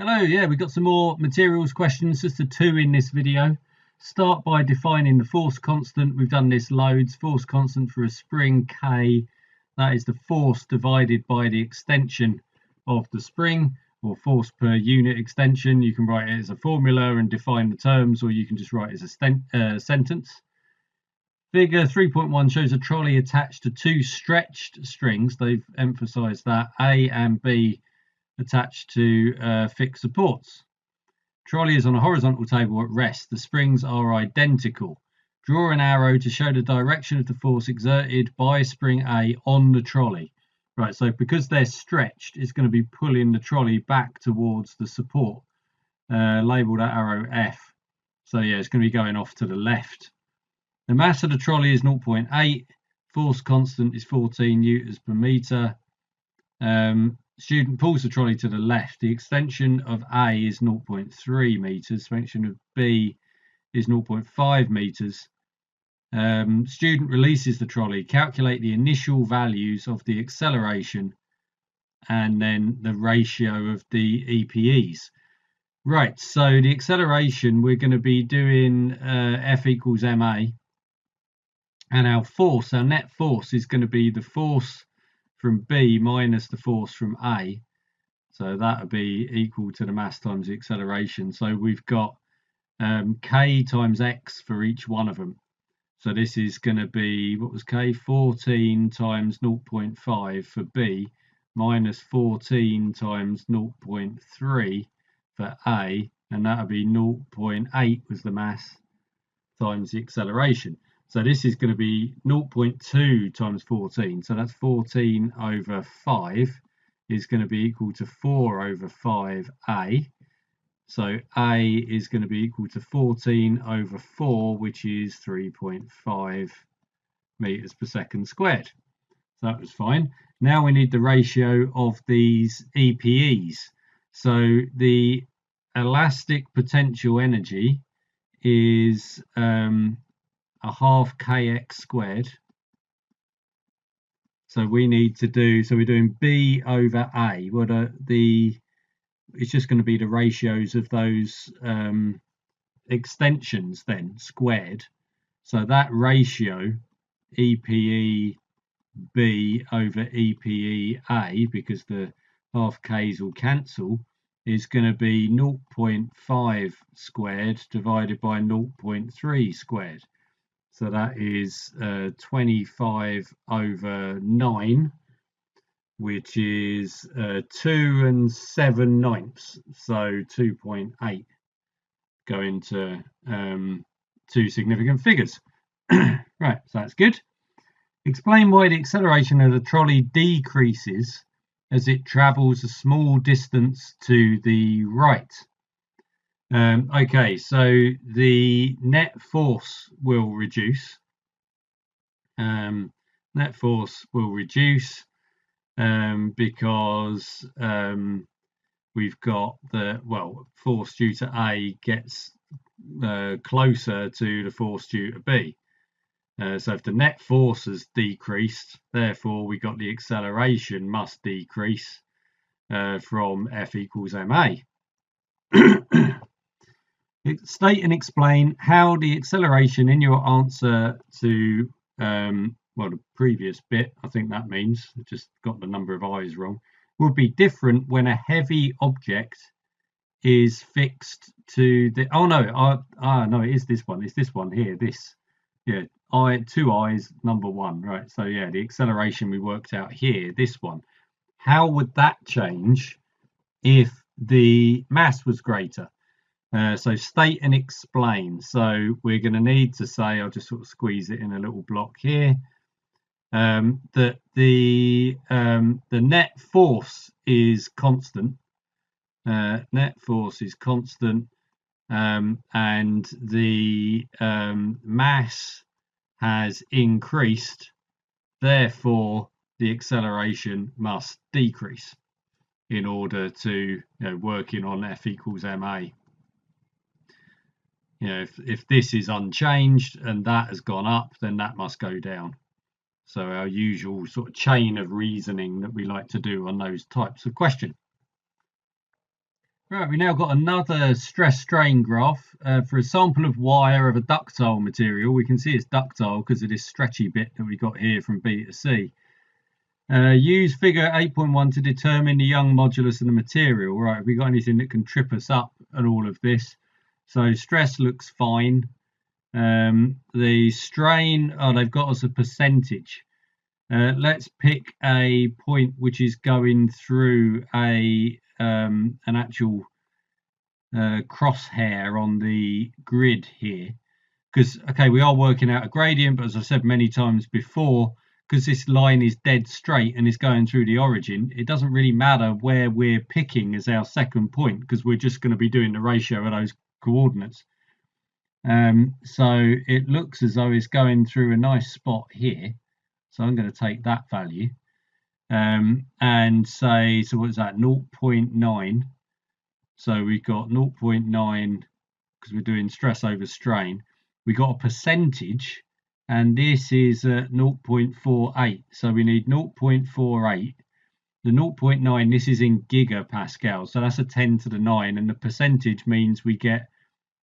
Hello, yeah, we've got some more materials questions, just the two in this video. Start by defining the force constant. We've done this loads. Force constant for a spring K, that is the force divided by the extension of the spring, or force per unit extension. You can write it as a formula and define the terms, or you can just write it as a sentence. Figure 3.1 shows a trolley attached to two stretched strings. They've emphasised that, A and B, attached to fixed supports. Trolley is on a horizontal table at rest. The springs are identical. Draw an arrow to show the direction of the force exerted by spring A on the trolley. Right, so because they're stretched, it's going to be pulling the trolley back towards the support. Label that arrow F. So yeah, it's going to be going off to the left. The mass of the trolley is 0.8. Force constant is 14 newtons per meter. Student pulls the trolley to the left. The extension of A is 0.3 meters. Extension of B is 0.5 meters. Student releases the trolley. Calculate the initial values of the acceleration and then the ratio of the EPEs. Right, so the acceleration, we're going to be doing F equals ma. And our force, our net force, is going to be the force from B minus the force from A. So that would be equal to the mass times the acceleration. So we've got K times X for each one of them. So this is going to be, what was K? 14 times 0.5 for B, minus 14 times 0.3 for A, and that would be 0.8 was the mass times the acceleration. So this is going to be 0.2 times 14. So that's 14 over 5 is going to be equal to 4 over 5A. So A is going to be equal to 14 over 4, which is 3.5 meters per second squared. So that was fine. Now we need the ratio of these EPEs. So the elastic potential energy is a half kx squared. So we need to do, so we're doing B over A. What are it's just going to be the ratios of those extensions then squared. So that ratio, EPE B over EPE A, because the half k's will cancel, is going to be 0.5 squared divided by 0.3 squared. So that is 25 over 9, which is 2 7/9. So 2.8 going to two significant figures. Right, so that's good. Explain why the acceleration of the trolley decreases as it travels a small distance to the right. Okay, so the net force will reduce. Net force will reduce because we've got the, well, force due to A gets closer to the force due to B. So if the net force has decreased, therefore we got the acceleration must decrease from F equals ma. State and explain how the acceleration in your answer to well, the previous bit, I think that means, I just got the number of i's wrong, would be different when a heavy object is fixed to the, oh no, no, it is this one, it's this one here, this, yeah, two i's, number 1, right? So yeah, the acceleration we worked out here, this one, how would that change if the mass was greater? So state and explain. So we're going to need to say, I'll just sort of squeeze it in a little block here, that the net force is constant. Net force is constant, and the mass has increased. Therefore, the acceleration must decrease in order to, working on F equals ma. If this is unchanged and that has gone up, then that must go down. So our usual sort of chain of reasoning that we like to do on those types of questions. Right, we now got another stress strain graph for a sample of wire of a ductile material. We can see it's ductile because of this stretchy bit that we got here from B to C. Use figure 8.1 to determine the Young modulus of the material. Right, have we got anything that can trip us up and all of this? So stress looks fine. The strain, oh, they've got us a percentage. Let's pick a point which is going through an actual crosshair on the grid here, because okay, we are working out a gradient, but as I've said many times before, because this line is dead straight and is going through the origin, it doesn't really matter where we're picking as our second point, because we're just going to be doing the ratio of those coordinates. So it looks as though it's going through a nice spot here, so I'm going to take that value and say, so what is that, 0.9. So we've got 0.9 because we're doing stress over strain. We got a percentage, and this is 0.48. So we need 0.48. The 0.9, this is in gigapascal, so that's a 10 to the 9, and the percentage means we get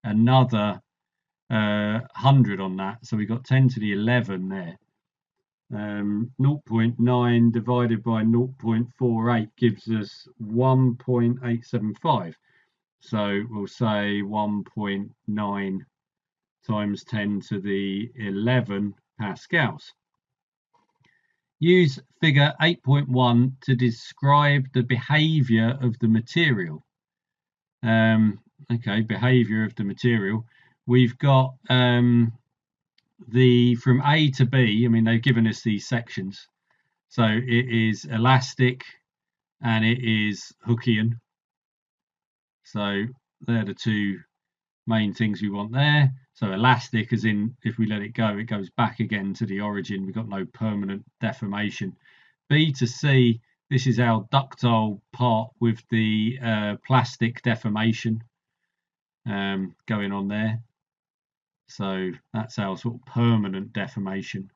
another 100 on that. So we got 10 to the 11 there. 0.9 divided by 0.48 gives us 1.875. So we'll say 1.9 times 10 to the 11 pascals. Use figure 8.1 to describe the behavior of the material. Okay, behavior of the material. We've got from A to B, I mean, they've given us these sections. So it is elastic and it is Hookean. So they're the two main things we want there. So elastic, as in if we let it go, it goes back again to the origin. We've got no permanent deformation. B to C, this is our ductile part with the plastic deformation going on there. So that's our sort of permanent deformation.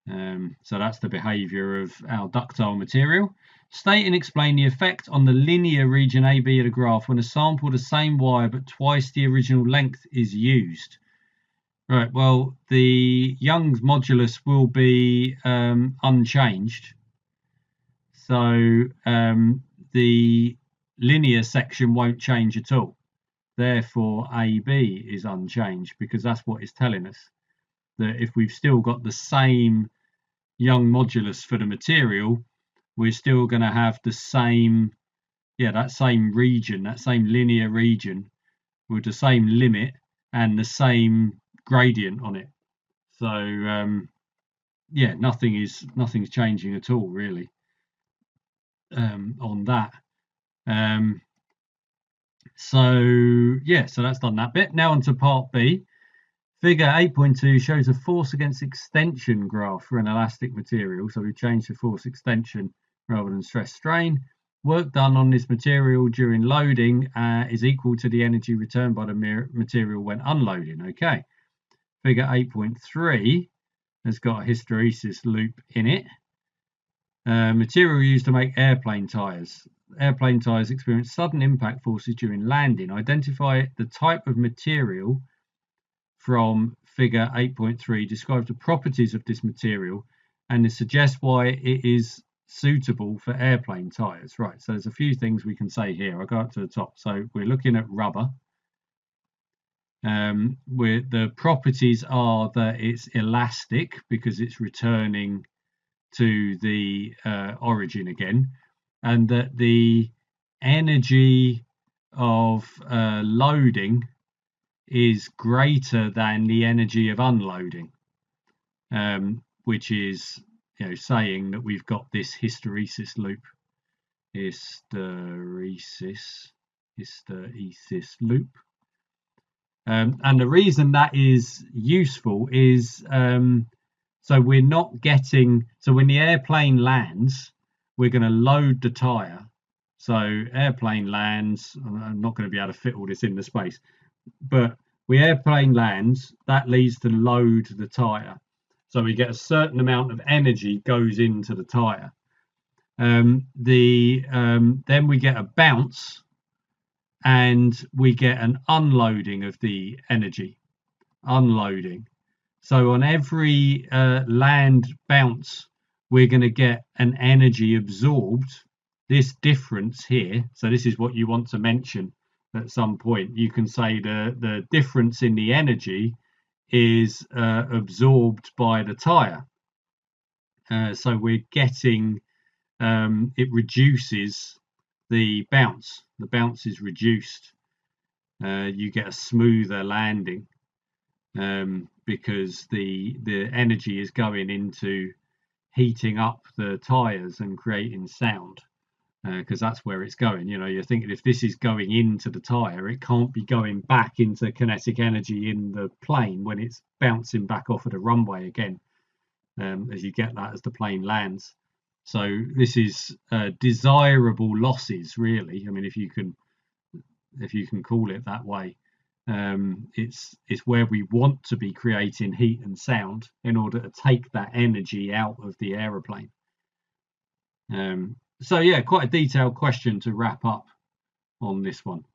So that's the behavior of our ductile material. State and explain the effect on the linear region AB of the graph when a sample of the same wire but twice the original length is used. Right, well, the Young's modulus will be unchanged. So the linear section won't change at all. Therefore, AB is unchanged, because that's what it's telling us. That if we've still got the same Young modulus for the material, we're still going to have the same, that same region, that same linear region with the same limit and the same gradient on it. So nothing's changing at all really on that. So that's done that bit. Now on to part B. Figure 8.2 shows a force against extension graph for an elastic material. So we've changed to force extension rather than stress strain. Work done on this material during loading is equal to the energy returned by the material when unloading. Okay. Figure 8.3 has got a hysteresis loop in it. Material used to make airplane tires. Airplane tires experience sudden impact forces during landing. Identify the type of material from figure 8.3, describes the properties of this material and suggests why it is suitable for airplane tires. Right, so there's a few things we can say here. I'll go up to the top. So we're looking at rubber. Where the properties are that it's elastic because it's returning to the origin again, and that the energy of loading is greater than the energy of unloading, which is saying that we've got this hysteresis loop. Hysteresis loop. And the reason that is useful is so we're not getting, so when the airplane lands, we're going to load the tire. So airplane lands, I'm not going to be able to fit all this in the space, but when airplane lands, that leads to load the tire. So we get a certain amount of energy goes into the tire. Then we get a bounce and we get an unloading of the energy. Unloading. So on every land bounce, we're going to get an energy absorbed. This difference here, so this is what you want to mention at some point. You can say the difference in the energy is absorbed by the tyre. So we're getting, it reduces the bounce. The bounce is reduced. You get a smoother landing because the energy is going into heating up the tyres and creating sound. Because that's where it's going. You know, you're thinking if this is going into the tyre, it can't be going back into kinetic energy in the plane when it's bouncing back off of the runway again, as you get that as the plane lands. So this is desirable losses, really. I mean, if you can call it that way, it's where we want to be creating heat and sound in order to take that energy out of the aeroplane. So yeah, quite a detailed question to wrap up on this one.